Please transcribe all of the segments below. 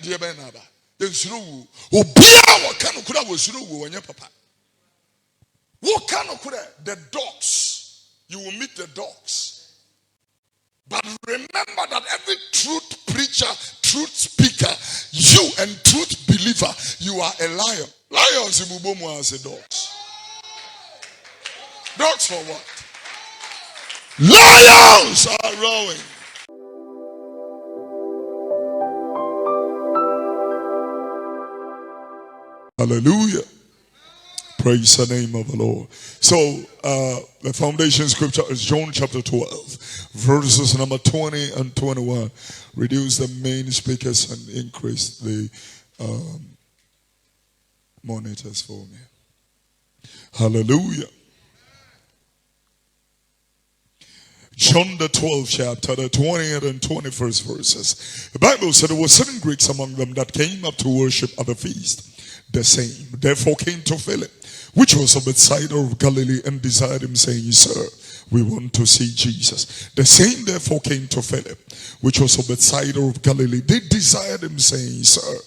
dear Benaba. Then Suru, Obia, what can of was Suru when your papa? What can of the dogs? You will meet the dogs. But remember that every truth preacher, truth speaker, you and truth believer, you are a lion. Lions in Mubomo as a dogs. Dogs for what? Lions are rowing. Hallelujah. Praise the name of the Lord. So, the foundation scripture is John chapter 12, verses number 20 and 21. Reduce the main speakers and increase the monitors for me. Hallelujah. John the 12th chapter, the 20th and 21st verses. The Bible said there were 7 Greeks among them that came up to worship at the feast. The same therefore came to Philip, which was of Bethsaida of Galilee, and desired him, saying, Sir, we want to see Jesus. The same therefore came to Philip, which was of Bethsaida of Galilee. They desired him, saying, Sir,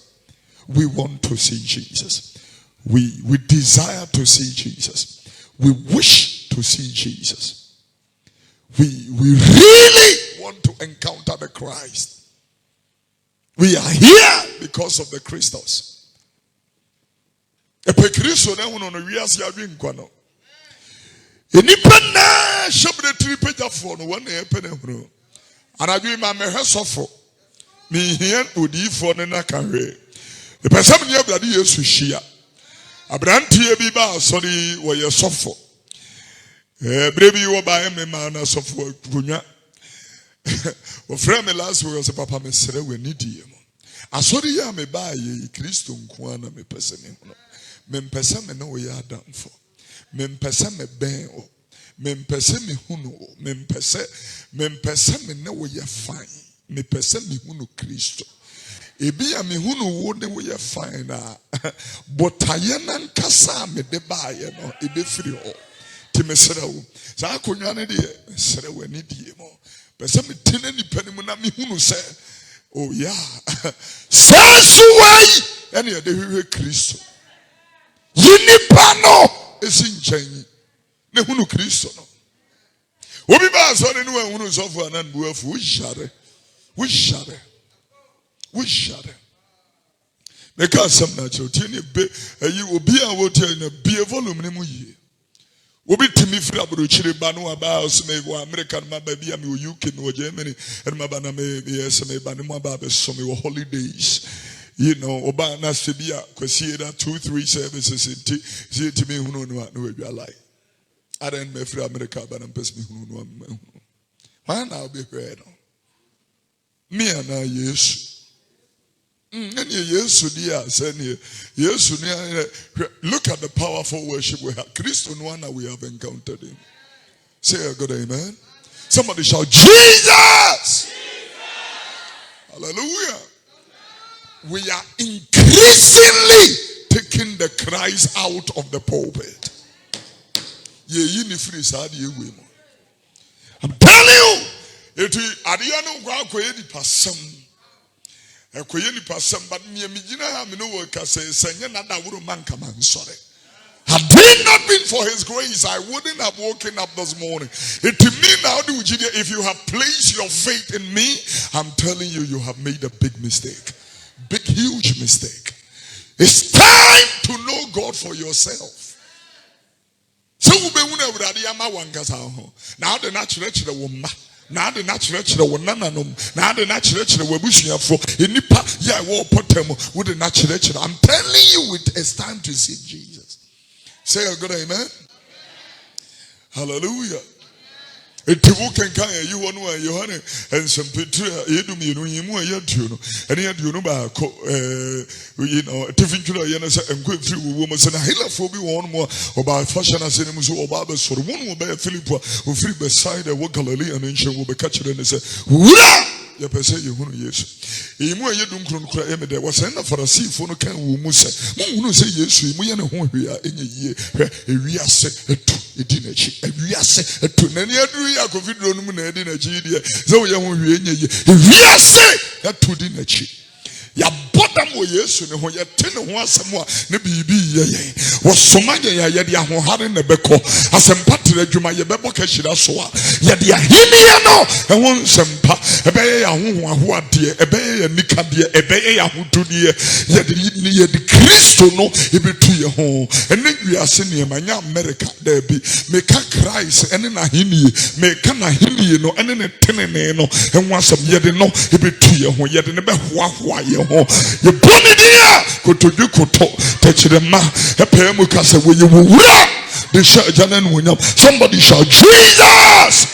we want to see Jesus. We desire to see Jesus. We wish to see Jesus. We really want to encounter the Christ. We are here because of the Christos. Nipa Nipa na shabre tripe jafo no won e pe ne hunu anadwi ma me hwesofo me hia odifo ne na kanwe e pesam ne Awurade Yesu hia abrantie bi ba asori wo ye sofo brebi wo ba em ma na sofo kunwa wo frame me last week say papa me sere wani die mo asori ya me ba ye Kristo Nkwa na me pese me hunu me pese me no ye adamfo mempese me ben o mempese me hunu o mempese me ne wo ye fine mempese me hunu Kristo ebi ya me hunu wo ne wo ye fine na botaye nan kasa me de baaye no ebe firi ho ti mesere wo sa akonwa ne de mesere wani die mo pese me tene ni panim na me hunu se oh yeah sasu wai ene ye de hwe Kristo yinipa no esinchen ne hunu Kristo no obi ba so ne no hunu sofo anan buafu wo share make some natural tini be ayi obi a wo tie na be volume ne mu yie obi timi fira brochire ba no aba so me wo American ma ba bia me UK no Germany and ma ba na me yes me ba ne mu aba be so me wo holidays. You know, oba na sebia kwesi da 2-3 services inti me hunu no we like. I don't me free America but am pes me hunu no. Man na be hwe no. Me na Yesu. Any Yesu dia say Yesu ni look at the powerful worship we have. Christ no one we have encountered him. Say a good amen. Somebody shout Jesus. Hallelujah. We are increasingly taking the Christ out of the pulpit. I'm telling you, it is Adiano Guaquedi Passam. A Quayeni Passam, but near Mijina Minuaka says, Senyanada Wuruman come on, sorry. Had it not been for his grace, I wouldn't have woken up this morning. It to me now, if you have placed your faith in me, I'm telling you, you have made a big mistake. Big, huge mistake. It's time to know God for yourself. So now the natural woman. Now the natural woman. Now the natural woman for Nipa. Yeah, with the natural. I'm telling you, it's time to see Jesus. Say a good amen. Hallelujah. Etibu kenkan you wonu Yohane ensem Peter yedum yenu yimu ayatuno ene yaduno ba ko you know tifinturo ye na se Nkwa firi wo mo se na hilafo bi won mo oba fashion asene mu so oba ba soro wonu ba Philip o firi beside wo Galilee and nchen wo be ka kire ne se wura ye pese ye hunu Yesu yimu ayedum kron kra ye me de wo se na Farisifo no kan wo mu se mo hunu se Yesu yimu ye ne ho hwe a enye yie ewiase etu edinachi ewiase etu nani adu ya Kofi Oduro no mu na edi na chi die se wo ye ho hwe enye yie ewiase etu dinachi ya wo Yesu ne ho ye te ne ho asɛm a ne bibi ye wo soma ye ye de ahohare ne bɛkɔ asɛmpa tere adwuma ye bɛbɔ ka hyira so a ye de ahiniye no ɛho nsɛmpa ɛbɛyɛ ahoho ade ɛbɛyɛ ye nikade ɛbɛyɛ ye ahododie ye de Kristo no ebetu ye ho ɛne wiase ne manya America da bi meka Christ ɛne na ahiniye meka na ahiniye no ɛne ne tenene no ɛho asɛm ye de no ebetu ye ho ye de ne bɛhoahoa ye ho ye boni dia kotodwe koto techirema ɛpɛ mu ka sɛ wo ye wura de hyɛ agya no nyam. Somebody shout Jesus.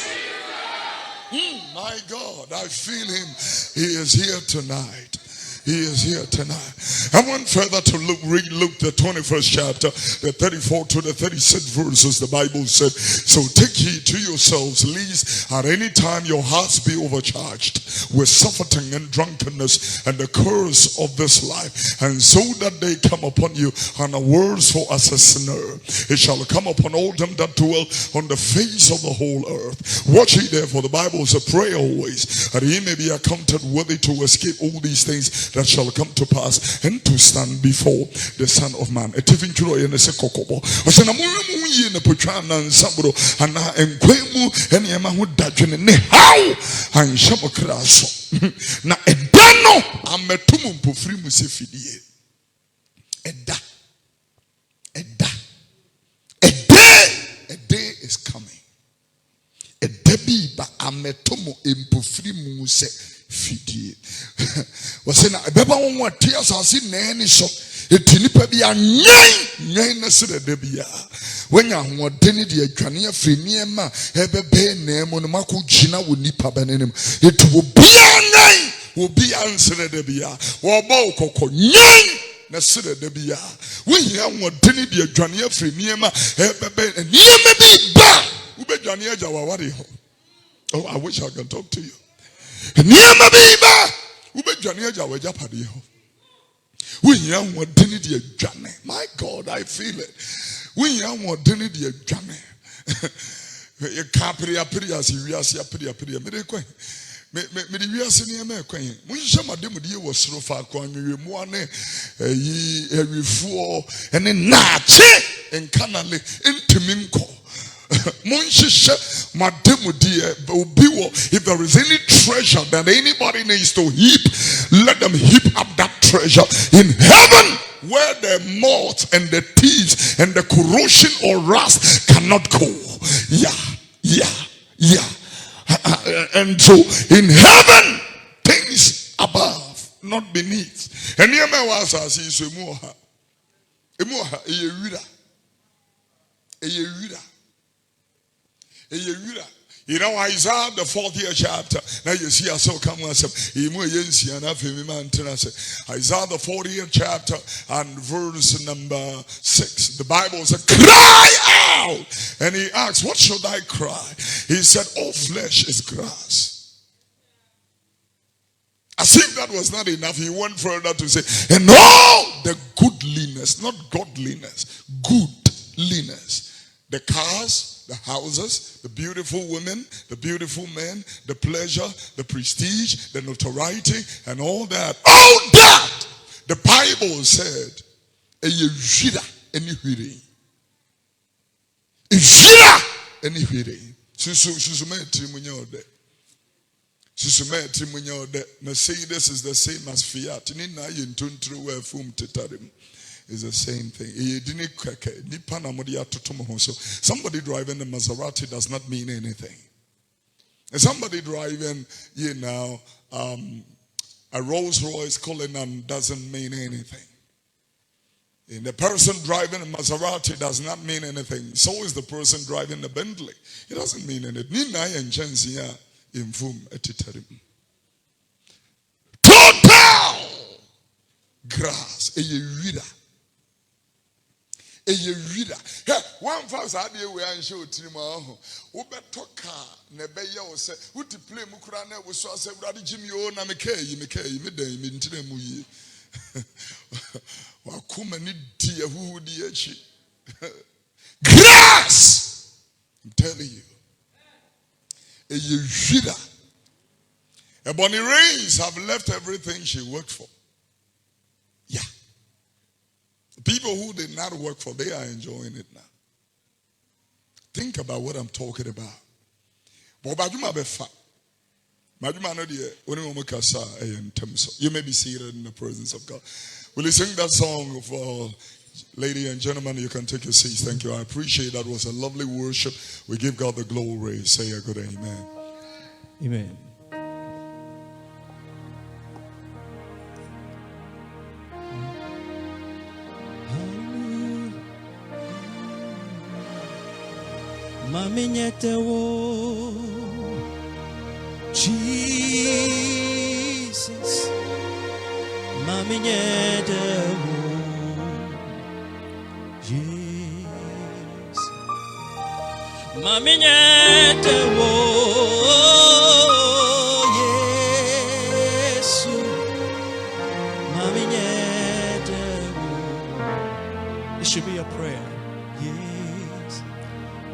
My God, I feel him. He is here tonight. He is here tonight. I went further to read Luke the 21st chapter, the 34 to the 36 verses. The Bible said, so take heed to yourselves, lest at any time your hearts be overcharged with surfeiting and drunkenness and the curse of this life, and so that they come upon you unawares for as a snare. It shall come upon all them that dwell on the face of the whole earth. Watch ye therefore, the Bible says, pray always, that ye may be accounted worthy to escape all these things that shall come to pass and to stand before the Son of Man. Etifinchuro ye ne se kokobo. Ose na mu yi ne potwa na nsabro ana enkwemu ene ema ho dadwene ne how anhye bokra so. Na eda no ametum mpofiri mu se fidie. Eda. A day is coming. A day ba ametum mpofiri mu se fidie. Was na beba won what tears asase na ni so eti nipa bi anyan na se de bia wenya hoɔden de adwane afiri niema ebebe na emu no mako gina wo nipa banenem eti obi ansere de bia wo bɔ kokɔ nyan na sere de bia wo hia hoɔden de adwane afiri niema ebebe niema bi ba wo bedwane agya waware ho. Oh, I wish I could talk to you. Niema bi ba my God, I feel it. We are more than the Jame. You can't pray a prayer as you are a prayer. Maybe we are sitting in a coin. When some of them was so far, you one every four and then Nache and Canale into Nkoaa. If there is any treasure that anybody needs to heap, let them heap up that treasure in heaven, where the moth and the thieves and the corrosion or rust cannot go. And so in heaven, things above, not beneath. And here was as he said, you know, Isaiah the 40th chapter. Now you see us so come us Isaiah the 40th chapter and verse number 6. The Bible says, cry out. And he asked, what should I cry? He said, all flesh is grass. As if that was not enough, he went further to say, and all the goodliness, not godliness, goodliness, the cars, the houses, the beautiful women, the beautiful men, the pleasure, the prestige, the notoriety, and all that. All that, the Bible said, Mercedes is the same as Fiat. Is the same thing. So somebody driving a Maserati does not mean anything. And somebody driving, a Rolls Royce Cullinan doesn't mean anything. And the person driving a Maserati does not mean anything. So is the person driving a Bentley. It doesn't mean anything. Total grass. One first idea we are show Trimo. Ubetoka, Nebeya was said, would to play Mukrana was so said, Raddy Jimmy, oh, Nameke, midday, Mintinemuyi. Wakumani dear, who would ye? Grass! I'm telling you. A Yeshida. A Bonnie Rains have left everything she worked for. People who did not work for, they are enjoying it now. Think about what I'm talking about. You may be seated in the presence of God. Will you sing that song for ladies and gentlemen? You can take your seats. Thank you. I appreciate that. It was a lovely worship. We give God the glory. Say a good amen. Amen. Maminyete Jesus, Maminyete Jesus, Maminyete Yesu, Maminyete. It should be a prayer. Yes.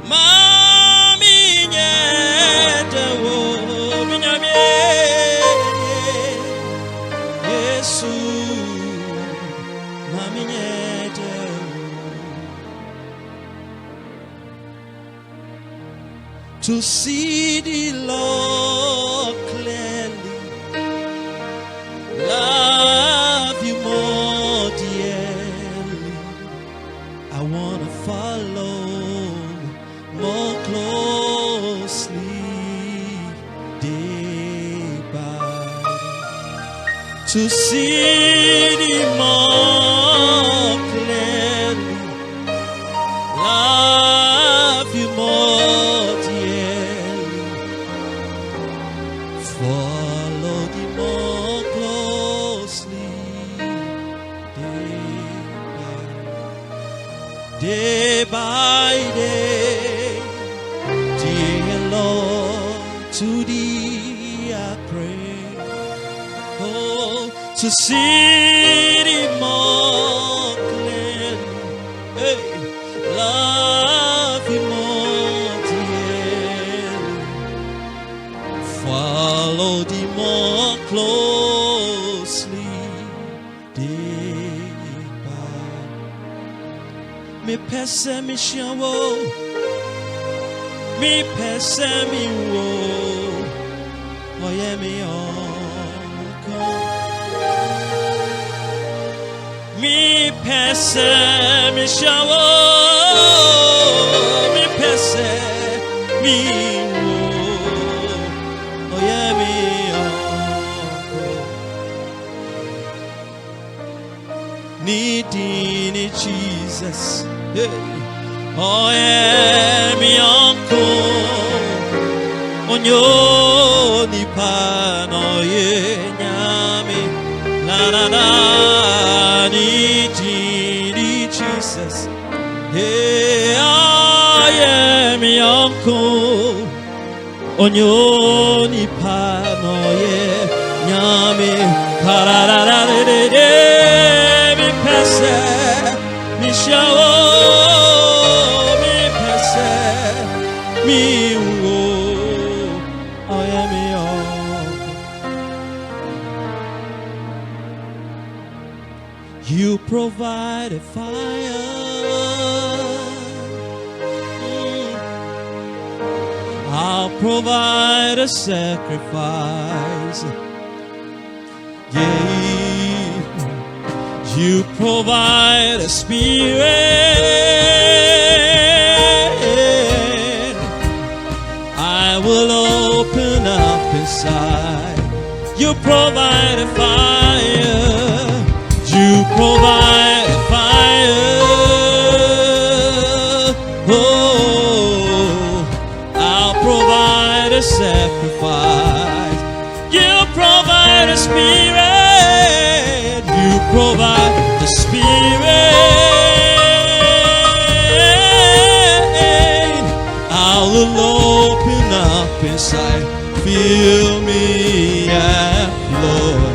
Mami nyete wo minyame Yesu Mami nyete to see the Lord clearly, love you more dearly. I wanna follow more closely, day by day, to see thee more clearly, love you more dearly, follow thee more closely, day by day. Dear Lord, to thee I pray, oh, to see thee more clearly, hey, love you more dearly, follow thee more closely, day by me pese me shawo. Mi pese mi wo, oye mi oko. Mi pese mi shawo, mi pese mi wo, oye mi oko. Ni Jesus, hey. Oye mi onyo Nipa no ye nyami la la la ni Jesus. Hey, oye mi onyo Nipa no ye nyami la la la la de mi pese mi shawo. You provide a fire, I'll provide a sacrifice. Yeah, you provide a spirit, I will open up inside. You provide a fire, you provide a fire, oh, I'll provide a sacrifice. You provide a spirit, you provide the spirit, I will open up inside. Fill me up, Lord.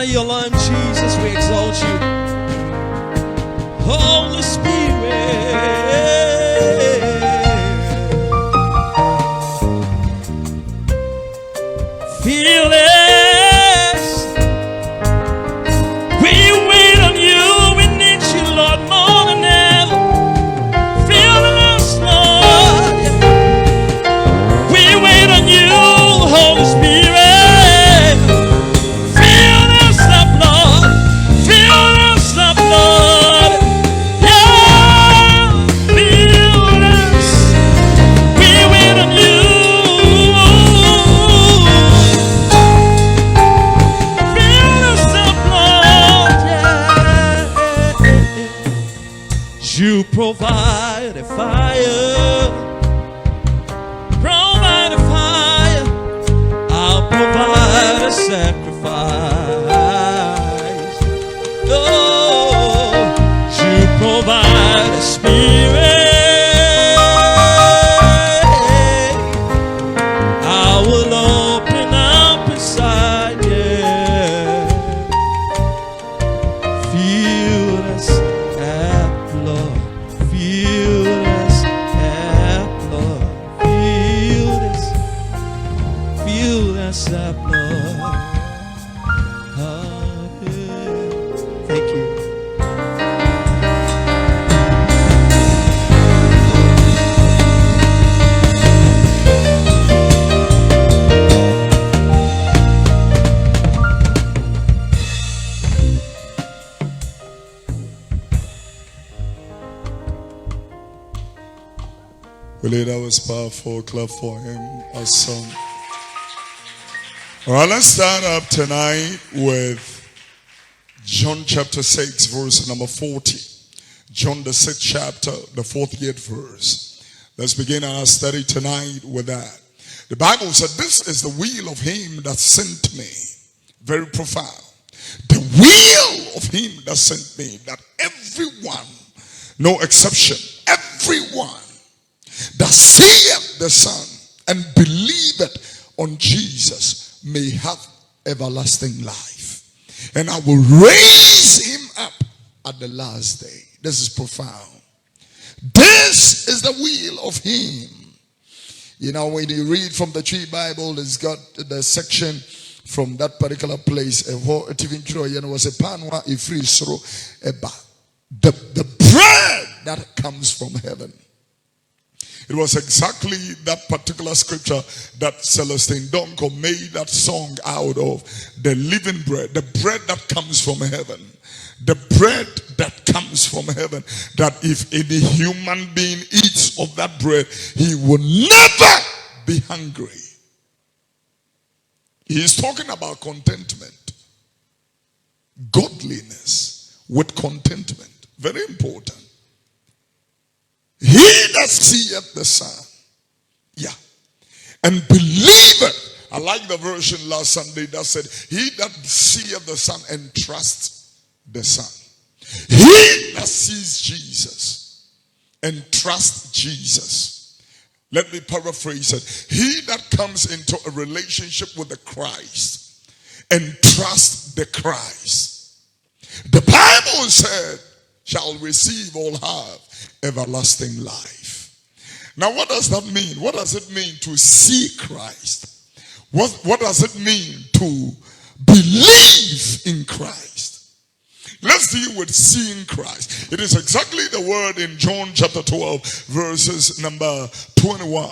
honor your Lord Jesus. We exalt you. Holy Spirit. Feel this. We wait on you. We need you, Lord, more than ever. Feel us, Lord. We wait on you, Holy Spirit. Feel us up, Lord. Feel us up, Lord. Yeah, feel us. We wait on you. You provide a fire, provide a fire. I'll provide a sacrifice. Oh, you provide a spirit. I will open up inside, yeah. Feel us. Lord, feel us, Lord, feel us up, Lord. Thank you. Really, that was powerful. Clap for him. Awesome. All right, let's start up tonight with John chapter 6, verse number 40. John the 6th chapter, the 48th verse. Let's begin our study tonight with that. The Bible said, this is the will of him that sent me. Very profound. The will of him that sent me, that everyone, no exception, everyone that seeth the Son and believeth on Jesus may have everlasting life. And I will raise him up at the last day. This is profound. This is the will of him. You know, when you read from the Tree Bible, it's got the section from that particular place. The bread that comes from heaven. It was exactly that particular scripture that Celestine Donko made that song out of. The living bread, the bread that comes from heaven. The bread that comes from heaven. That if any human being eats of that bread, he will never be hungry. He is talking about contentment. Godliness with contentment. Very important. He that seeth the Son, yeah, and believeth. I like the version last Sunday that said, he that seeth the Son and trusts the Son. He that sees Jesus and trusts Jesus. Let me paraphrase it. He that comes into a relationship with the Christ and trusts the Christ. The Bible said, shall receive all have everlasting life. Now, what does that mean? What does it mean to see Christ? What does it mean to believe in Christ? Let's deal with seeing Christ. It is exactly the word in John chapter 12, verses number 21.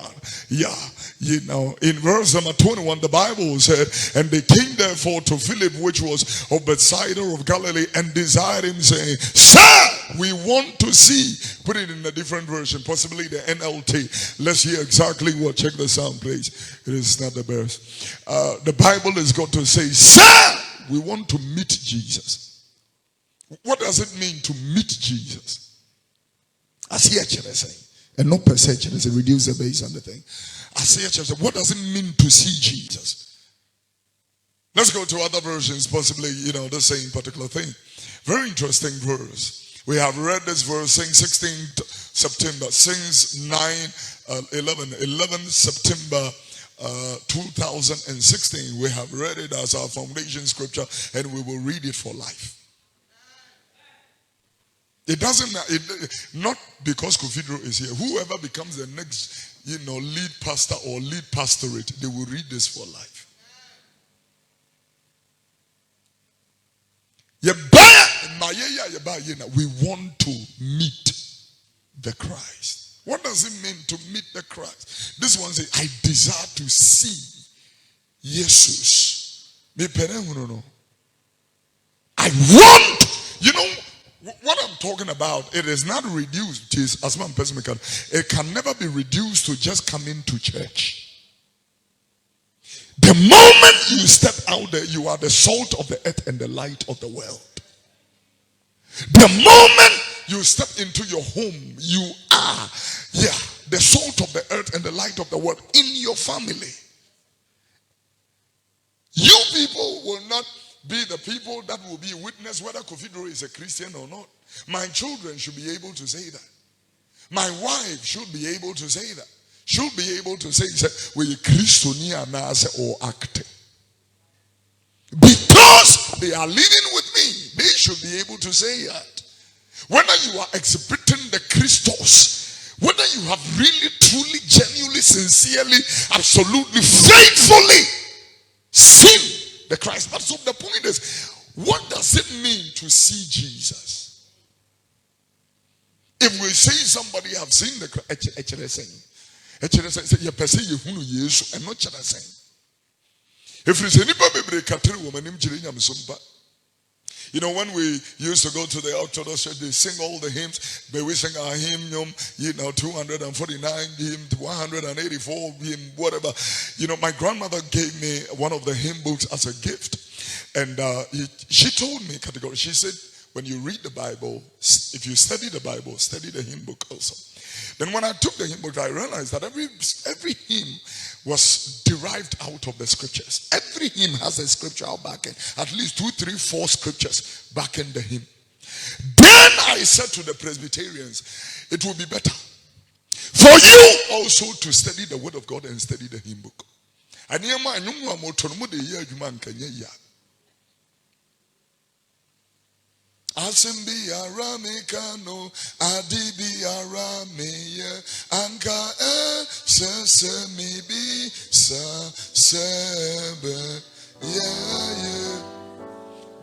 Yeah, you know, in verse number 21, the Bible said, and they came therefore to Philip, which was of Bethsaida of Galilee, and desired him, saying, Sir, we want to see. Put it in a different version, possibly the NLT. Let's hear exactly what. Check the sound, please. It is not the best. The Bible is going to say, Sir, we want to meet Jesus. What does it mean to meet Jesus? I see a saying, and not per se, reduce the base on the thing. I see a what does it mean to see Jesus? Let's go to other versions, possibly, you know, the same particular thing. Very interesting verse. We have read this verse since 16th September, since 11 September 2016. We have read it as our foundation scripture, and we will read it for life. It doesn't not because Kofi Oduro is here. Whoever becomes the next, lead pastor or lead pastorate, they will read this for life. We want to meet the Christ. What does it mean to meet the Christ? This one says, I desire to see Jesus. I want, what I'm talking about, it is not reduced. It can never be reduced to just coming to church. The moment you step out there, you are the salt of the earth and the light of the world. The moment you step into your home, you are, the salt of the earth and the light of the world in your family. You people will not be the people that will be witness whether Kofi Oduro is a Christian or not. My children should be able to say that. My wife should be able to say that. Should be able to say, we Christian or acting. Because they are living with me, they should be able to say that. Whether you are exhibiting the Christos, whether you have really, truly, genuinely, sincerely, absolutely, faithfully seen the Christ. But so the point is, what does it mean to see Jesus? If we say somebody have seen the Christ, if we say when we used to go to the Orthodox church, they sing all the hymns, but we sing our hymn, 249 hymn, 184 hymn, whatever. My grandmother gave me one of the hymn books as a gift. And she told me categorically, she said, when you read the Bible, if you study the Bible, study the hymn book also. Then when I took the hymn book, I realized that every hymn was derived out of the scriptures. Every hymn has a scriptural backing. At least 2, 3, 4 scriptures backing the hymn. Then I said to the Presbyterians, it would be better for you also to study the word of God and study the hymn book. Asimbi aramikano adibi arameye anka sesemi bi sa sebe yeah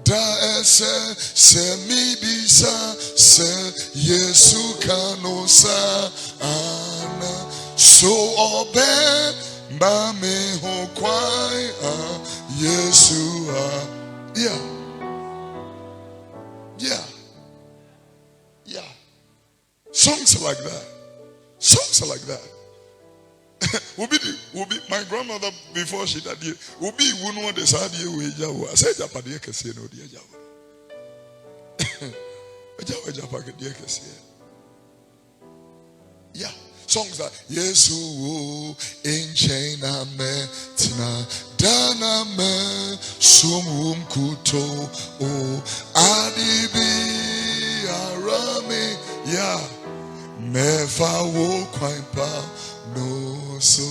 da ese semi bi sa se Yesu kano sa ana so obe ba me ho kwai Yesu yeah. Songs like that. Songs like that. My grandmother before she died, Ubi wouldn't want this idea with Jawa. I said Japadia can say no dear Jawa. Yeah. Songs like Yesu in China me tina dana me sumum kuto o adibi arame yeah mefa wo kwaipa no so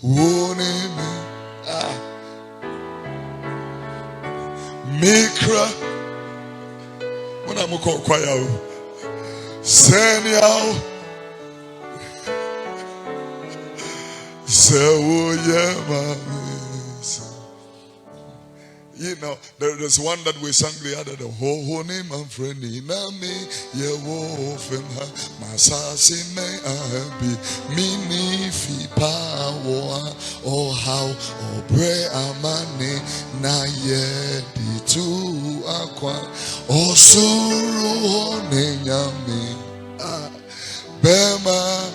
wone me mikra mona mo ko kwaya o seniao there's one that we sang the other, the whole name and friend in me, ye wolf him, Masasi may I be mini fi power, or how, or bre amane, na ye di tu aqua, or suru nenyame, bema,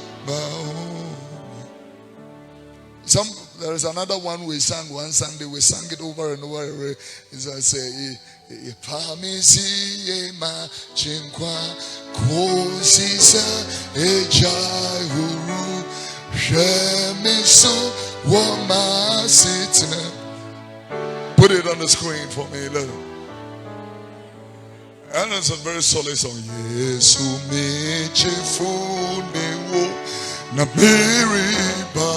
there is another one we sang one Sunday. We sang it over and over. As I say, Pamisi ma Nkwa kosisa ejai huru shemiso wama sitna. Put it on the screen for me, little. And it's a very solid song. Yesu mechefu newo na beri ba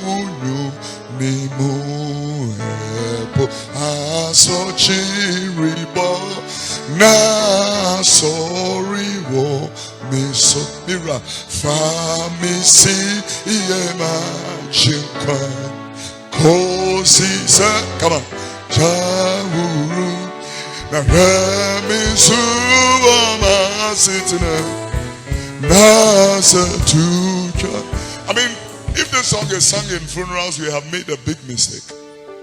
unyo. Nimu Epo Asochiribo Na Sorry Wo Miso Mira Famisi Yema Chinkwa Kosi Sa come on Jawuru Na Remisu Amasitina Nasa Tuja. I mean, if the song is sung in funerals, we have made a big mistake.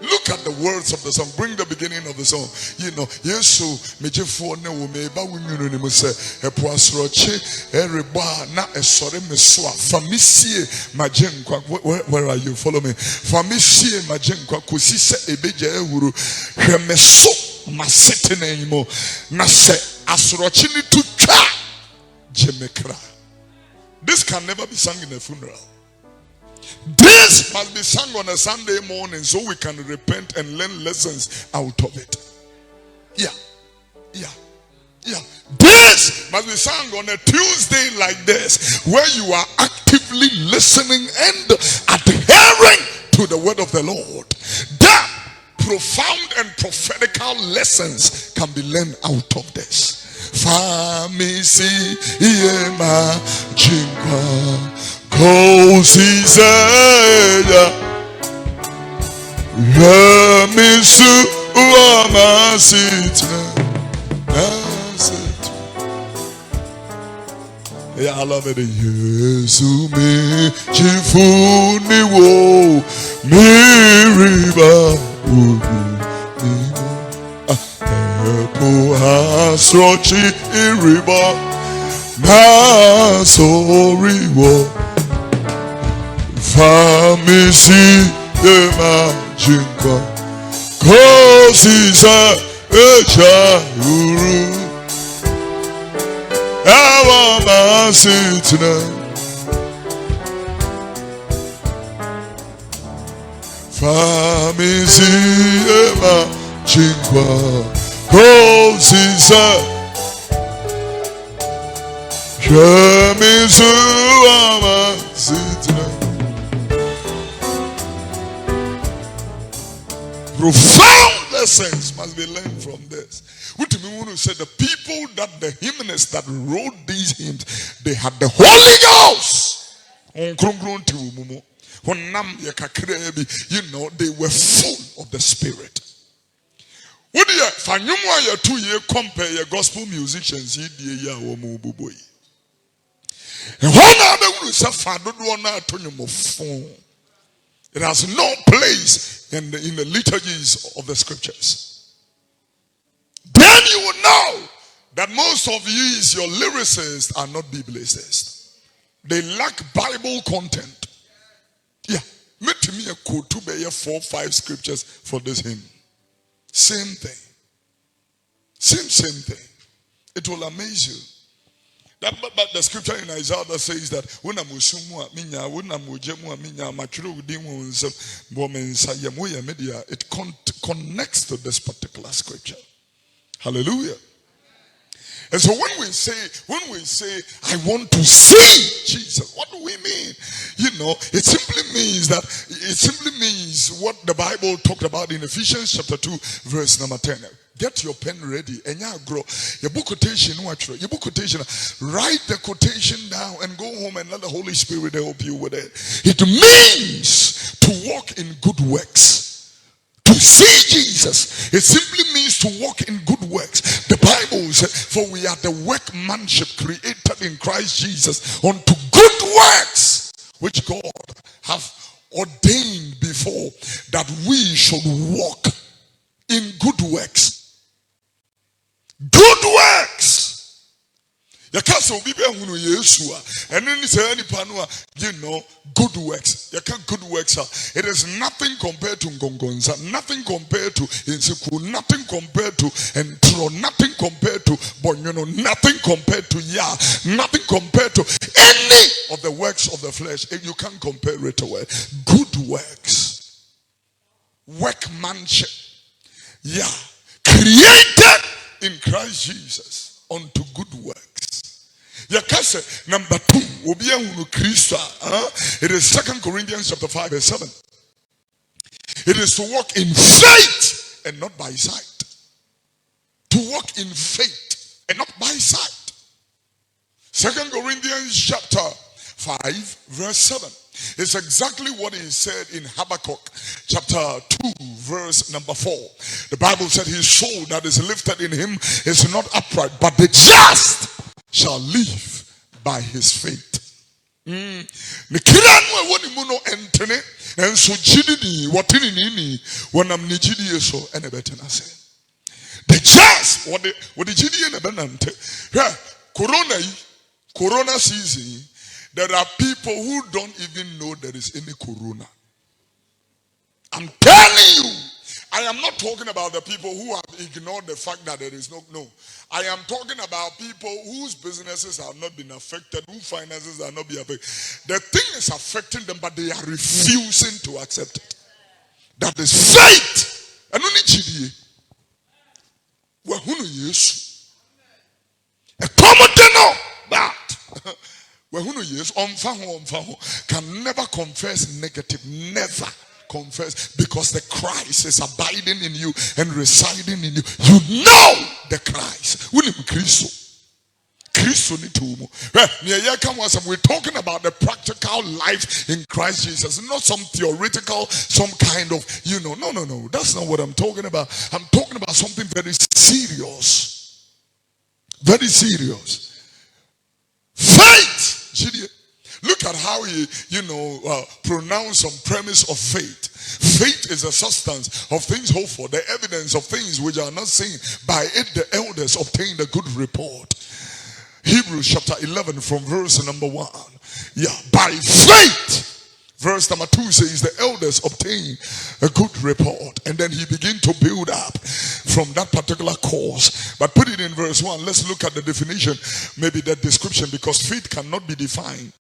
Look at the words of the song. Bring the beginning of the song. You know, Yesu mejefo ne wo me ba wunu ne mo se epoasroche ereba na esore mesoa famisie majenkwa. Where are you? Follow me. Famisie majenkwa kosi se ebeja ehuru hwemeso masete na imo na se asroche ni tutwa jemekra. This can never be sung in a funeral. This must be sung on a Sunday morning so we can repent and learn lessons out of it. Yeah. This must be sung on a Tuesday like this, where you are actively listening and adhering to the word of the Lord. That profound and prophetical lessons can be learned out of this. Famisi yema chingwa kosi zeya yemisu uamasitna naset. Yeah, I love it. Yesu me chifuni wo miriba ugu. Asrochi iriba na sorry wo famisi ema jinka kosisa echa uru awa masitna famisi ema jinka kosisa kemisu amasitna. Profound lessons must be learned from this. What do you want to say? The people that the hymnists that wrote these hymns, they had the Holy Ghost. You know, they were full of the Spirit. Would you fanyumwa ya 2 year compare your gospel musicians ye ya wo mu boboy. And one other will say fado do na atonyo mo fon. It has no place in the liturgies of the scriptures. Then you will know that most of you, your lyricists, are not biblicists. They lack Bible content. Yeah, make me a quote to be 4 or 5 scriptures for this hymn. Same thing. Same thing. It will amaze you. But the scripture in Isaiah that says that when I'm it connects to this particular scripture. Hallelujah. And so when we say I want to see Jesus, what do we mean? You know, it simply means what the Bible talked about in Ephesians chapter 2 verse number 10. Get your pen ready and grow. Your book quotation, write the quotation down and go home and let the Holy Spirit help you with it. It means to walk in good works. To see Jesus, it simply means to walk in good works. The Bible says, for we are the workmanship created in Christ Jesus unto good works, which God hath ordained before that we should walk in good works. Good works. You can't say and then say any panua, you know, good works. You can't good works. It is nothing compared to Ngongonza, nothing compared to Insiku, nothing compared to Entro, nothing compared to Bonyono, nothing compared to Ya, nothing compared to any of the works of the flesh. You can't compare it to it. Good works. Workmanship. Yeah. Created in Christ Jesus unto good works. Yakase number 2. It is 2 Corinthians chapter 5 verse 7. It is to walk in faith and not by sight. To walk in faith and not by sight. 2 Corinthians chapter 5 verse 7. It's exactly what he said in Habakkuk chapter 2 verse number 4. The Bible said his soul that is lifted in him is not upright, but the just shall live by his faith. The just what the corona season, there are people who don't even know there is any corona. I'm telling you, I am not talking about the people who have ignored the fact that there is no. I am talking about people whose businesses have not been affected, whose finances are not being affected. The thing is affecting them, but they are refusing to accept it. That is faith. And only GDA. Well, who knows Jesus? A common that. Well, who knows Jesus? Can never confess negative. Never confess, because the Christ is abiding in you and residing in you. You know the Christ. We're talking about the practical life in Christ Jesus, not some theoretical, some kind of, no. That's not what I'm talking about. I'm talking about something very serious. Very serious. Faith. Look at how he, pronounced some premise of faith. Faith is a substance of things hoped for, the evidence of things which are not seen. By it the elders obtained a good report. Hebrews chapter 11 from verse number 1. By faith. Verse number 2 says the elders obtained a good report, and then he began to build up from that particular cause. But put it in verse 1. Let's look at the definition, maybe the description, because faith cannot be defined.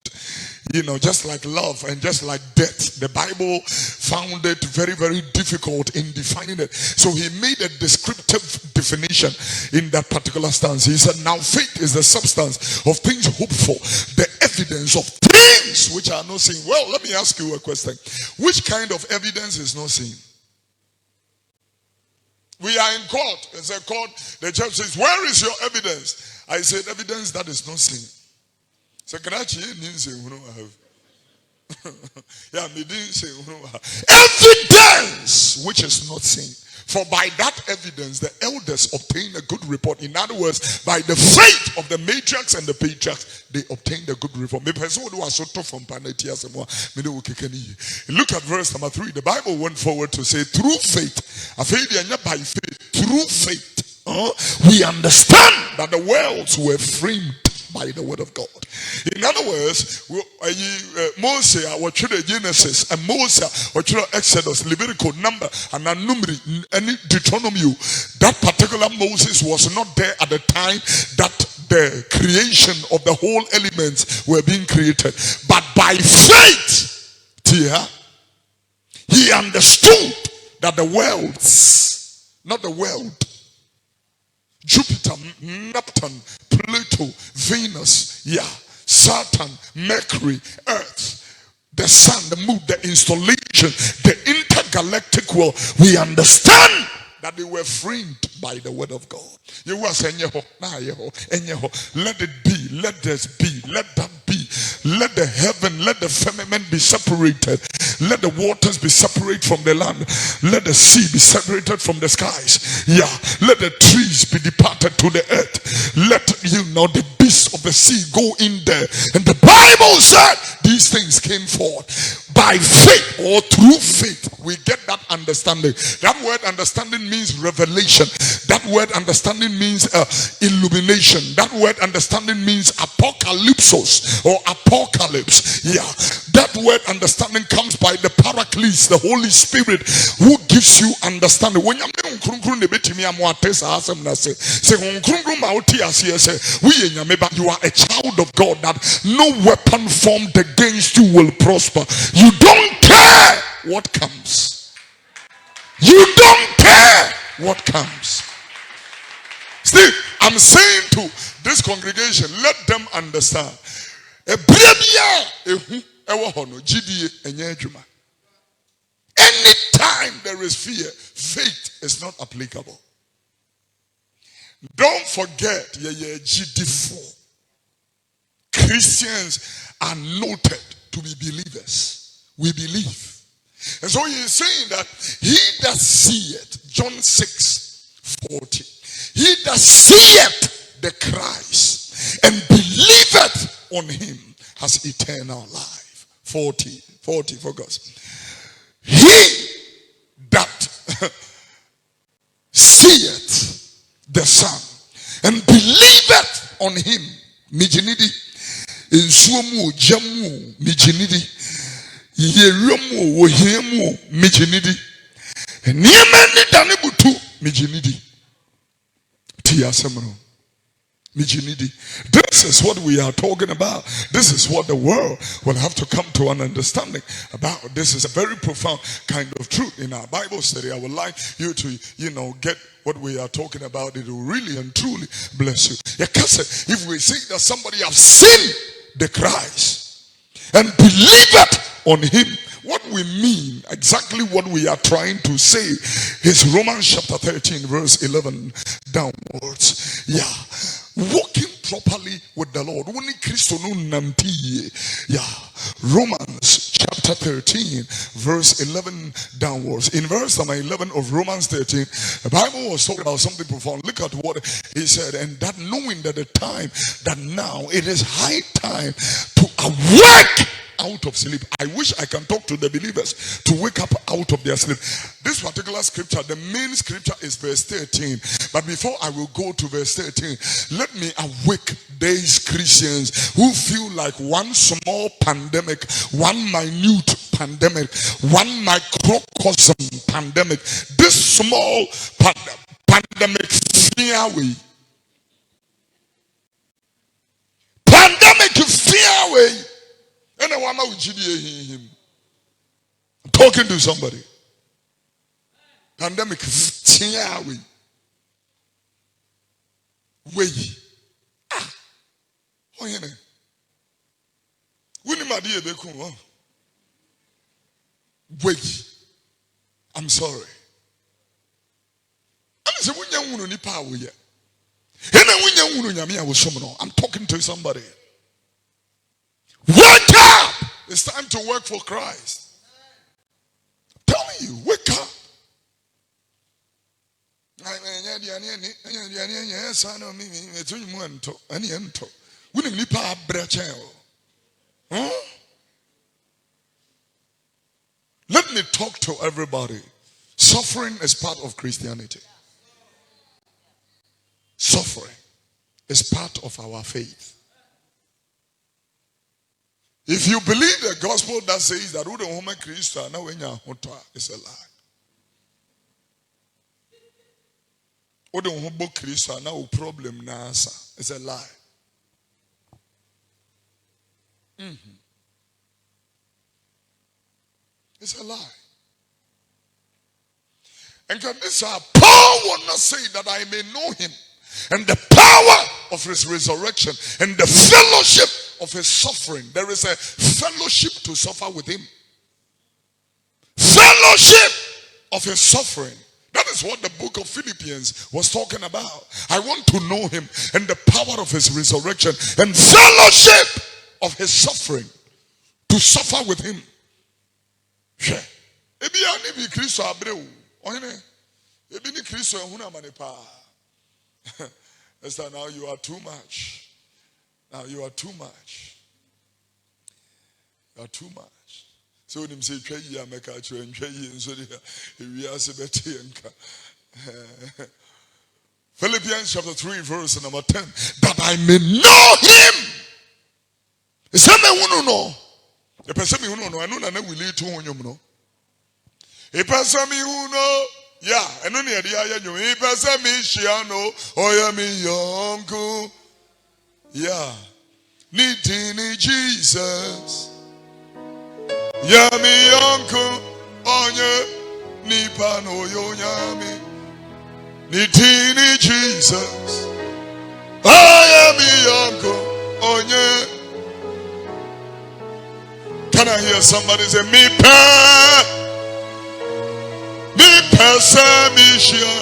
Just like love and just like death, the Bible found it very, very difficult in defining it. So he made a descriptive definition in that particular stance. He said, now faith is the substance of things hoped for, the evidence of things which are not seen. Well, let me ask you a question. Which kind of evidence is not seen? We are in court. It's a court. The judge says, where is your evidence? I said, evidence that is not seen. So evidence which is not seen. For by that evidence the elders obtained a good report. In other words, by the faith of the matriarchs and the patriarchs, they obtained a good report. Look at verse number 3. The Bible went forward to say, through faith, by faith, through faith, we understand that the worlds were framed by the word of God. In other words, Moses was Genesis, and Moses was Exodus, Leviticus, Number, and Numeri, and Deuteronomy. That particular Moses was not there at the time that the creation of the whole elements were being created. But by faith, he understood that the worlds, not the world, Jupiter, Neptune, Pluto, Venus, Saturn, Mercury, Earth, the sun, the moon, the installation, the intergalactic world, we understand that they were framed by the word of God. You were saying, let it be, let this be, let that be, let the heaven, let the firmament be separated, let the waters be separated from the land, let the sea be separated from the skies, let the trees be departed to the earth, let the beasts of the sea go in there. And the Bible said these things came forth. By faith or through faith, we get that understanding. That word understanding means revelation. That word understanding means illumination. That word understanding means apocalypsos or apocalypse. That word understanding comes by the Paraclete, the Holy Spirit, who gives you understanding. When you are a child of God, that no weapon formed against you will prosper. You don't care what comes. You don't care what comes. Steve, I'm saying to this congregation, let them understand. Anytime there is fear, faith is not applicable. Don't forget, GD4. Christians are noted to be believers. We believe. And so he is saying that he that seeth, John 6:40, he that seeth the Christ and believeth on him has eternal life. 40 focus. He that seeth the Son and believeth on him, mijinidi, insuomu, jamu, mijinidi, yerumu, wohemu, mijinidi, niyemeni danibutu, mijinidi, tiyasemro. This is what we are talking about. This is what the world will have to come to an understanding about. This is a very profound kind of truth in our Bible study. I would like you to, get what we are talking about. It will really and truly bless you. If we say that somebody has seen the Christ and believed on him, what we mean, exactly what we are trying to say, is Romans chapter 13, verse 11 downwards. Walking properly with the Lord. Romans chapter 13, verse 11 downwards. In verse number 11 of Romans 13, the Bible was talking about something profound. Look at what he said. And that knowing that the time, that now it is high time to awake out of sleep. I wish I can talk to the believers to wake up out of their sleep. This particular scripture, the main scripture is verse 13. But before I will go to verse 13, let me awake these Christians who feel like one small pandemic, one minute pandemic, one microcosm pandemic, this small pandemic fear away. Pandemic fear away. And I'm talking to somebody. Pandemic way. Oh, yeah. I'm sorry. I'm talking to somebody. Wake up! It's time to work for Christ. I'm telling you, wake up. Let me talk to everybody. Suffering is part of Christianity. Suffering is part of our faith. If you believe the gospel that says that who the woman Christ now when you it's a lie. Who the woman Christ now problem nasa it's a lie. It's a lie. And this Paul will not say that I may know him and the power of his resurrection and the fellowship of his suffering. There is a fellowship to suffer with him. Fellowship of his suffering. That is what the book of Philippians was talking about. I want to know him and the power of his resurrection and fellowship of his suffering. To suffer with him. Esther, now you are too much. Now you are too much. You are too much. So when him say I make a so Philippians chapter 3 verse number 10. That I may know him. Is that me no? The person me no, I know that we lead to him. A person me no. Yeah, and only a dia you a person me shiano or ya me yonku. Yeah. Nitini Jesus. Ya me yonku onye Nipa no yo nyami. Nitini Jesus. I am yonku onye. Can I hear somebody say me pa? Pesamisha.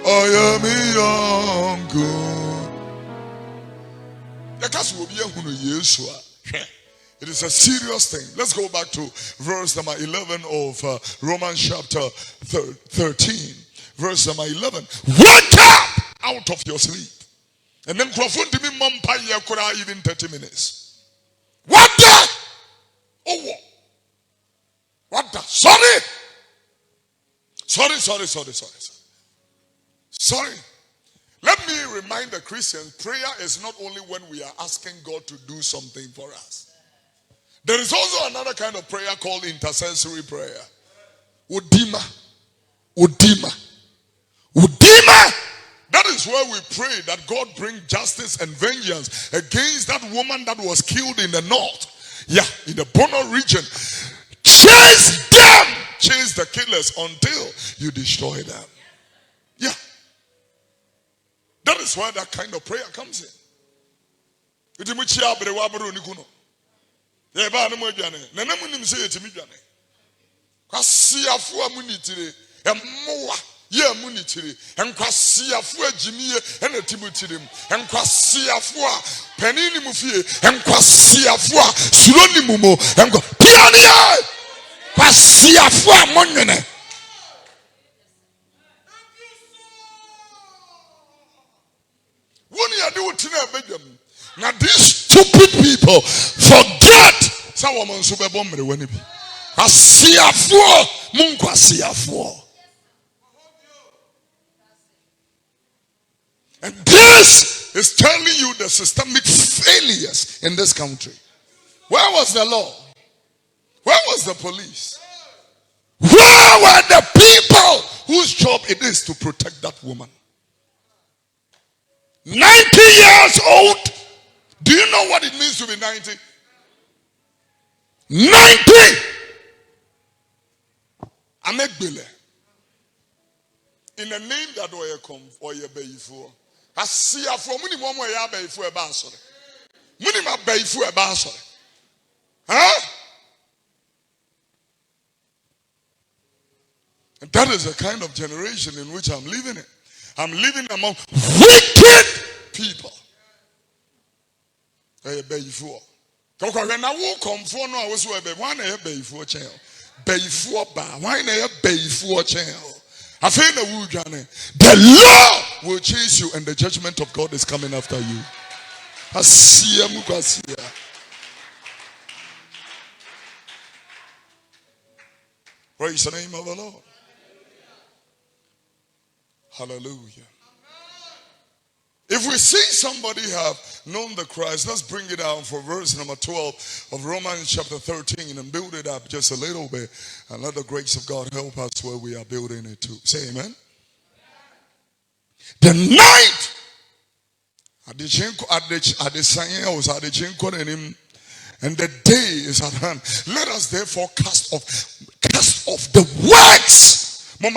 I am young. It is a serious thing. Let's go back to verse number 11 of Romans chapter 13. Verse number 11. Wake up out of your sleep. And then even 30 minutes. What the? Oh, what the? Sorry. Let me remind the Christians, prayer is not only when we are asking God to do something for us. There is also another kind of prayer called intercessory prayer. Udima. That is where we pray that God bring justice and vengeance against that woman that was killed in the north. Yeah, in the Bono region. Chase them! Chase the killers until you destroy them. Yeah. That is where that kind of prayer comes in. Yeah, munitiri. Nkwa siafo ajimiye ene timutirim. Nkwa siafo penini mufie. Nkwa siafo suroni mumo. Nkwa piania. Kwa siafo monwene. Woni ade wotina bedwam. Now these stupid people forget some woman so be bomre wani bi. Kwa siafo munkwa siafo. And this is telling you the systemic failures in this country. Where was the law? Where was the police? Where were the people whose job it is to protect that woman? 90 years old. Do you know what it means to be 90? 90! Amegbele. In the name that way come or you pay for. I see a for many more ya pay for a basket. Minimum pay for a basket. Huh? And that is the kind of generation in which I'm living in. I'm living among wicked people. I pay for. When I walk on for no, I was where one I pay for child. Pay for bar. Why I pay for child? The law will chase you and the judgment of God is coming after you. Praise the name of the Lord. Hallelujah. If we see somebody have known the Christ, let's bring it down for verse number 12 of Romans chapter 13 and build it up just a little bit. And let the grace of God help us where we are building it to. Say amen. The night and the day is at hand. Let us therefore cast off the works. Let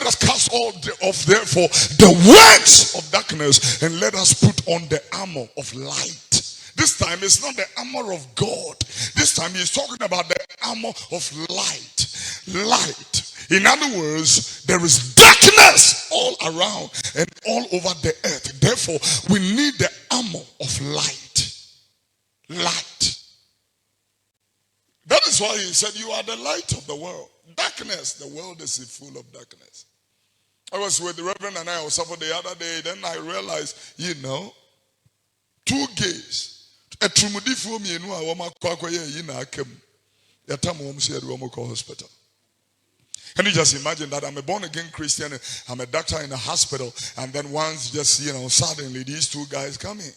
us cast off therefore the works of darkness and let us put on the armor of light. This time it's not the armor of God. This time he's talking about the armor of light. Light. In other words, there is darkness all around and all over the earth. Therefore, we need the armor of light. Light. That is why he said, you are the light of the world. Darkness, the world is full of darkness. I was with the Reverend and I was over the other day. Then I realized, 2 gays. A trumudifu mi enu a woma kwakwa ye na akem. Yatam wom se adu wom hospital. Can you just imagine that I'm a born again Christian, I'm a doctor in a hospital, and then once just suddenly these 2 guys come in.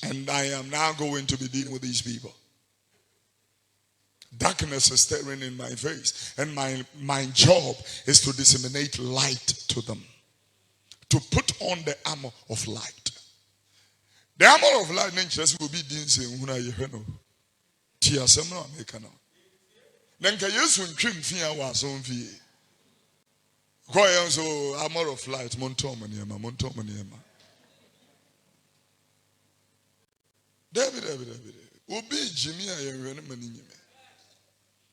And I am now going to be dealing with these people. Darkness is staring in my face. And my job is to disseminate light to them. To put on the armor of light. The armor of light will be armor of light. David. Obi Jimmy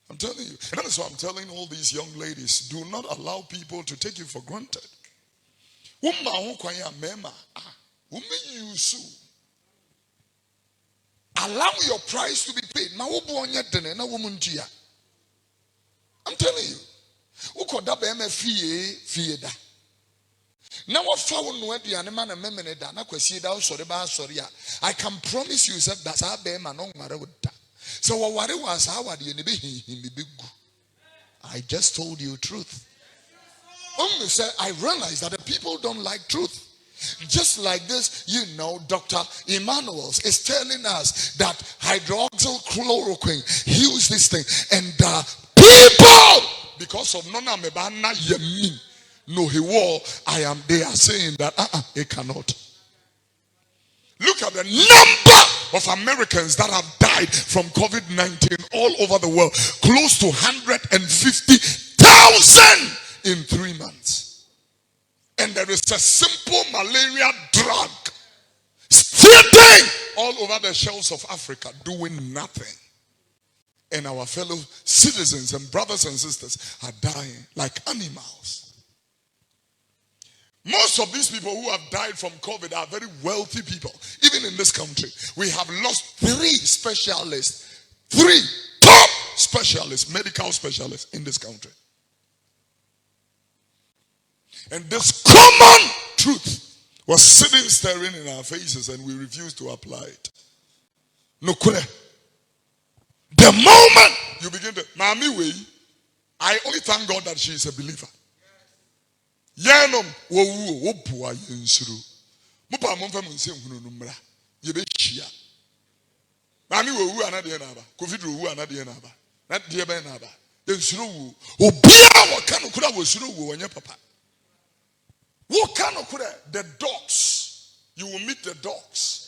I'm telling you. And that is why I'm telling all these young ladies, do not allow people to take you for granted. Allow your price to be paid. I'm telling you. Now I can promise you that's our so I just told you truth. I realized that the people don't like truth. Just like this, Dr. Emmanuel's is telling us that hydroxychloroquine heals this thing. And people, because of Nona Mebana Yemin, no, they are saying that it cannot. Look at the number of Americans that have died from COVID-19 all over the world. Close to 150,000 in 3 months. And there is a simple malaria drug spreading all over the shelves of Africa, doing nothing. And our fellow citizens and brothers and sisters are dying like animals. Most of these people who have died from COVID are very wealthy people. Even in this country, we have lost 3 specialists. 3 top specialists, medical specialists in this country. And this common truth was sitting staring in our faces and we refused to apply it. No kure. The moment you begin to, Mami way, I only thank God that she is a believer. Yanom wo wo bua yensuru. Mupa momfa munse nhunu numra. Ye be chia. Mami wo wu anade na aba. Kofi Oduro wu anade na aba. Na de be na aba. Yensuru wu. Obia wo ka no kura wo suru wu onye papa. Wo ka no kura the dogs. You will meet the dogs.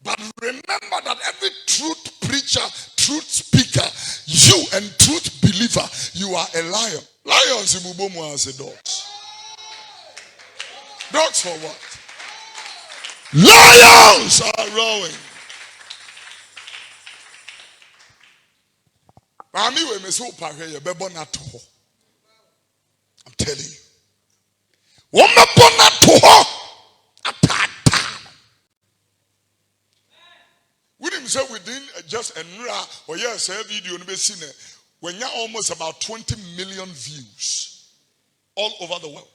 But remember that every truth preacher, truth speaker, you and truth believer, you are a lion. Lions in Bubomu as a dogs. Dogs for what? Lions are rowing. I'm telling you. We didn't say within just a or yes, a video when you're almost about 20 million views all over the world.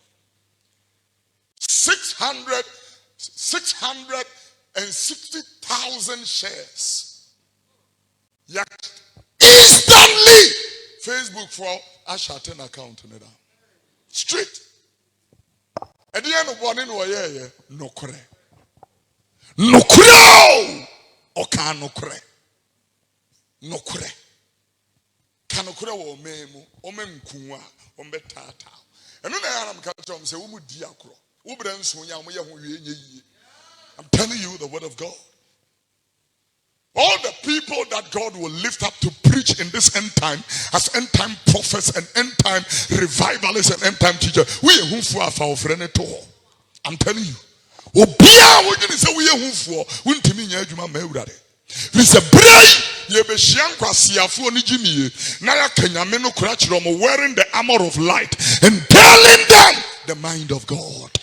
660,000 shares. Yeah. Instantly. Facebook for a certain account in it. Straight. At the end of one in no kure. No kure. Oka no kure. No kure. Kanokura wo memu, ome Nkoaa, ombe tata. Eno na yana mkacha omse umu di akro. Ubre nso nya mo ye ho wie nye yie. I'm telling you the word of God. All the people that God will lift up to preach in this end time as end time prophets and end time revivalists and end time teachers. We who for our friend to. I'm telling you. Obia wo gini say we who for wuntimi nya adwuma ma Awurade. We say brai ye be Nkwa siafo ni jimie na ya kanyame no kura kire mo wearing the armor of light and telling them the mind of God.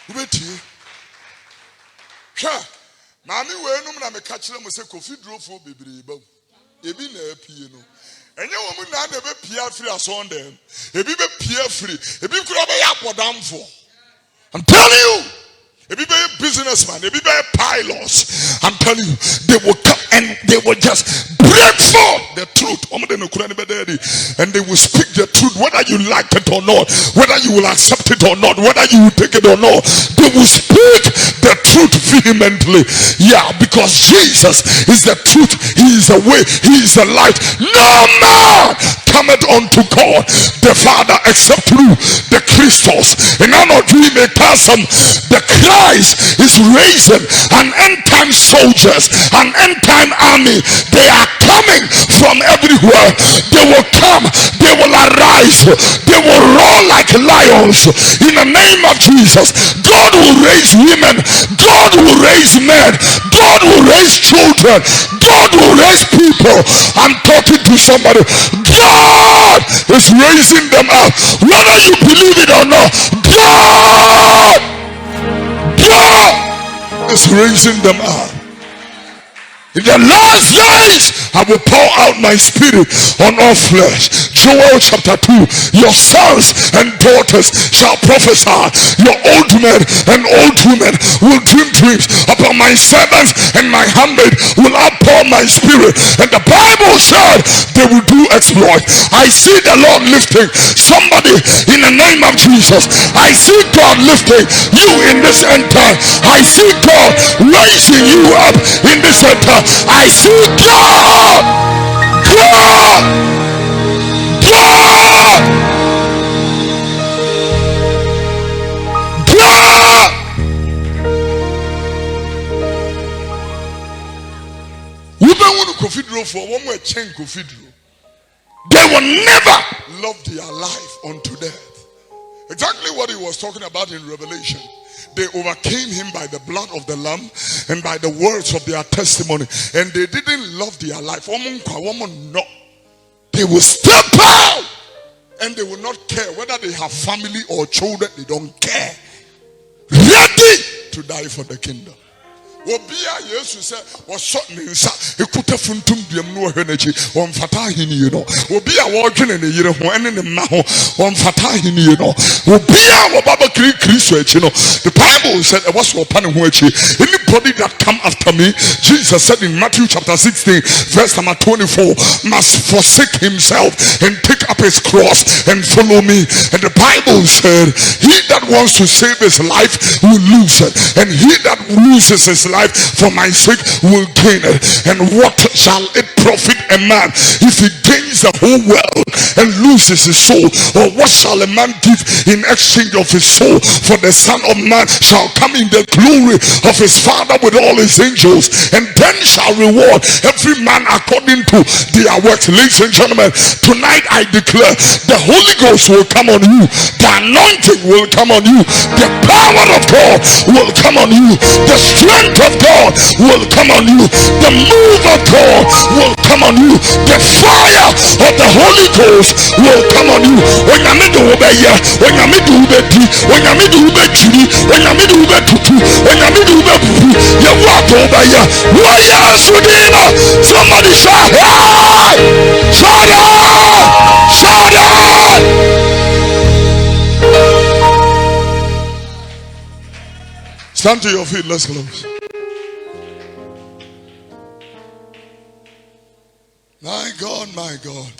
Ubetie sha mami we no na me ka kire mo say Kofi Oduro fo bebre ba ebi na apie no enye wo mu na be pia free ason dem ebi be pia free ebi kura be ya podamfo. I'm telling you, if you be a businessman, if you be a pilot, I'm telling you, they will come and they will just break forth the truth. And they will speak the truth, whether you like it or not, whether you will accept it or not, whether you will take it or not. They will speak the truth vehemently. Yeah, because Jesus is the truth. He is the way. He is the light. No man cometh unto God the Father except through the Christos. And now we may pass them. The Christ is raising an end time soldiers, an end time army. They are coming from everywhere. They will come, they will arise, they will roar like lions in the name of Jesus. God will raise women, God will raise men, God will raise children, God will raise people. I'm talking to somebody. God is raising them up, whether you believe it or not. God is raising them up. In the last days, I will pour out my spirit on all flesh. Joel chapter 2. Your sons and daughters shall prophesy. Your old men and old women will dream dreams. Upon my servants and my handmaid will I pour my spirit. And the Bible said they will do exploit. I see the Lord lifting somebody in the name of Jesus. I see God lifting you in this end time. I see God raising you up in this end time. I see God. We don't want to Kofi Oduro for one more chain Kofi Oduro. They will never love their life unto death. Exactly what he was talking about in Revelation. They overcame him by the blood of the Lamb and by the words of their testimony. And they didn't love their life. No. They will step out and they will not care whether they have family or children. They don't care. Ready to die for the kingdom. Obia Yesu said was shot ninsa ekuta funtum duam no hwenechi won fata hini no obia wo dwene ne yire ho ene ne ma ho won fata hini no obia wo baba kristo echi no. The Bible said it was open ho echi. Anybody that come after me, Jesus said in Matthew chapter 16 verse number 24, must forsake himself and take up his cross and follow me. And the Bible said he that wants to save his life will lose it, and he that loses his life for my sake will gain it. And what shall it profit a man if he gains the whole world and loses his soul? Or what shall a man give in exchange of his soul? For the Son of Man shall come in the glory of his Father with all his angels, and then shall reward every man according to their works. Ladies and gentlemen, tonight I declare the Holy Ghost will come on you, the anointing will come on you, the power of God will come on you, the strength of God will come on you, the move of God will come on you, the fire of the Holy Ghost will come on you. When you meet the Ubeya, when you meet the Ubeti, when you meet the Ubetri, when you meet the Ubetutu, when you meet the Ubepupu, you walk over here. Warrior Sudina, somebody shout, hey! Shout out! Shout out! Stand to your feet, let's close. My God, my God.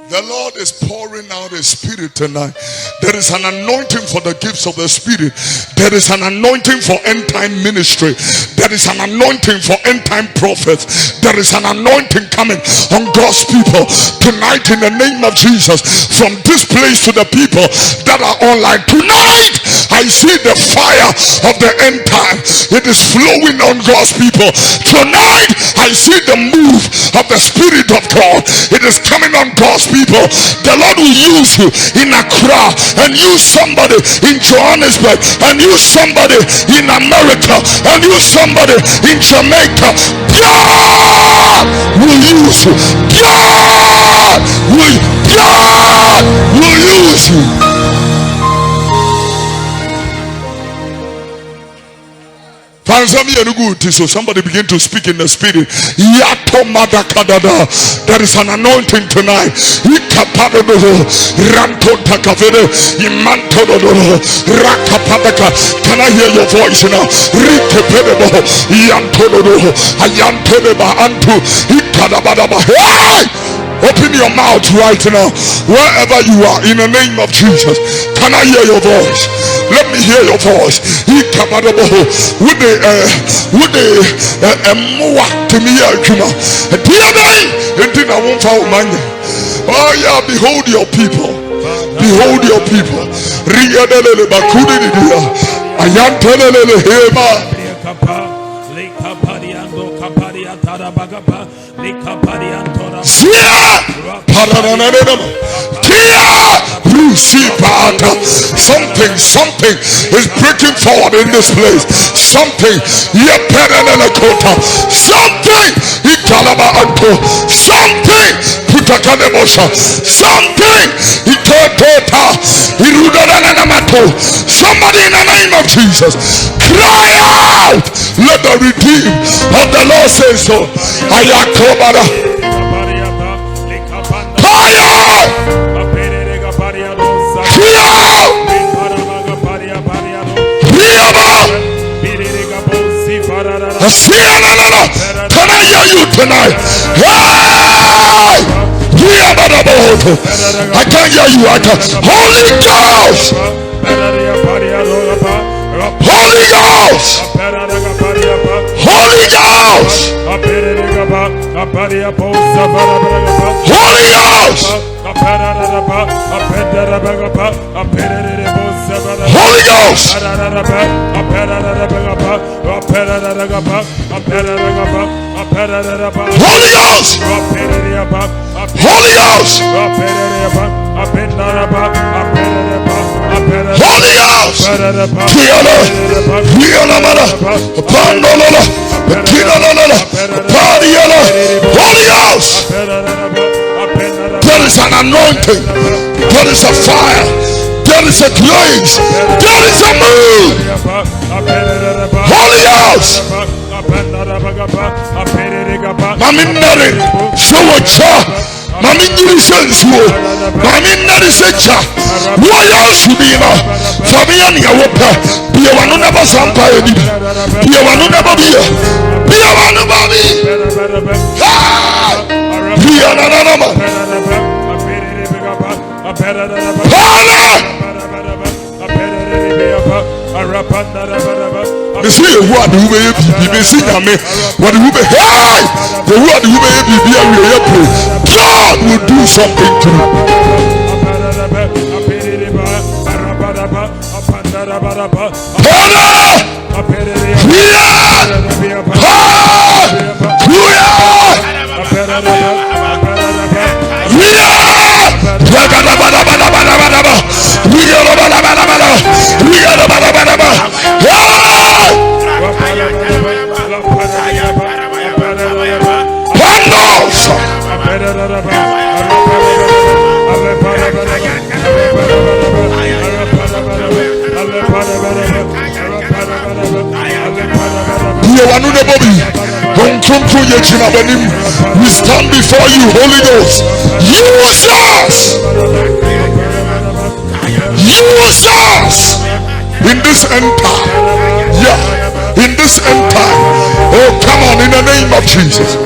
The Lord is pouring out his spirit tonight. There is an anointing for the gifts of the spirit. There is an anointing for end time ministry. There is an anointing for end time prophets. There is an anointing coming on God's people tonight in the name of Jesus. From this place to the people that are online tonight, I see the fire of the end time. It is flowing on God's people. Tonight, I see the move of the Spirit of God. It is coming on God's people. The Lord will use you in Accra, and use somebody in Johannesburg, and use somebody in America, and use somebody in Jamaica. God will use you. God will use you. So somebody begin to speak in the spirit. There is an anointing tonight. Can I hear your voice now? Open your mouth right now, wherever you are, in the name of Jesus. Can I hear your voice? Let me hear your voice. With the more to me, it didn't I won't find money. Oh yeah, behold your people. Behold your people. Riyadelele bakudi dia. Ayantelele hema. Something is breaking forward in this place. Something somebody in the name of Jesus cry out. Let the redeemed of the Lord say so. Ayakobara fire. Can I hear you tonight? Hey! I can't hear you. Holy Ghost! Holy Ghost! Holy Ghost! Holy Ghost! Holy Ghost! Holy Ghost! Holy Ghost! Holy Ghost! Holy Ghost! There is an anointing. There is a fire. There is a grace. There is a move. Holy Ghost! Mami Mary, show a cha. Mami Nirisensuo. Mami Narisencha. Why else you be now? Fabian Yawopa. Be a one never sampire. Be a one never be. Be a one never be. Be another man. You see who are the who may be seen me. What the who may hey, the who are the who may be God will do something to you. We stand before you, Holy Ghost. Use us. Use us in this end time. Yeah, in this end time. Oh, come on, in the name of Jesus.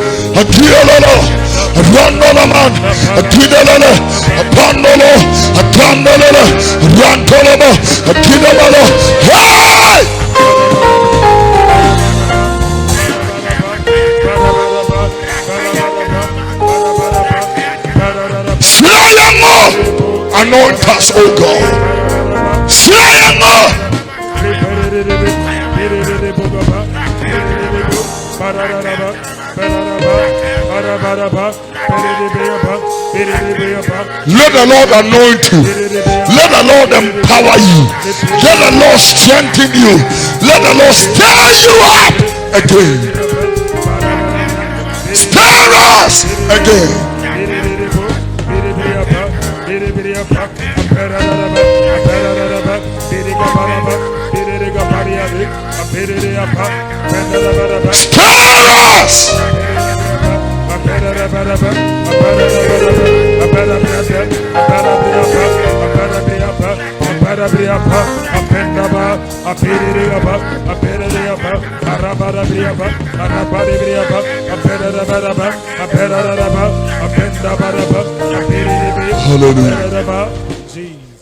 Hey! Anoint us, oh God. Let the Lord anoint you. Let the Lord empower you. Let the Lord strengthen you. Let the Lord stir you up again. Stir us again. Stir us. Hallelujah.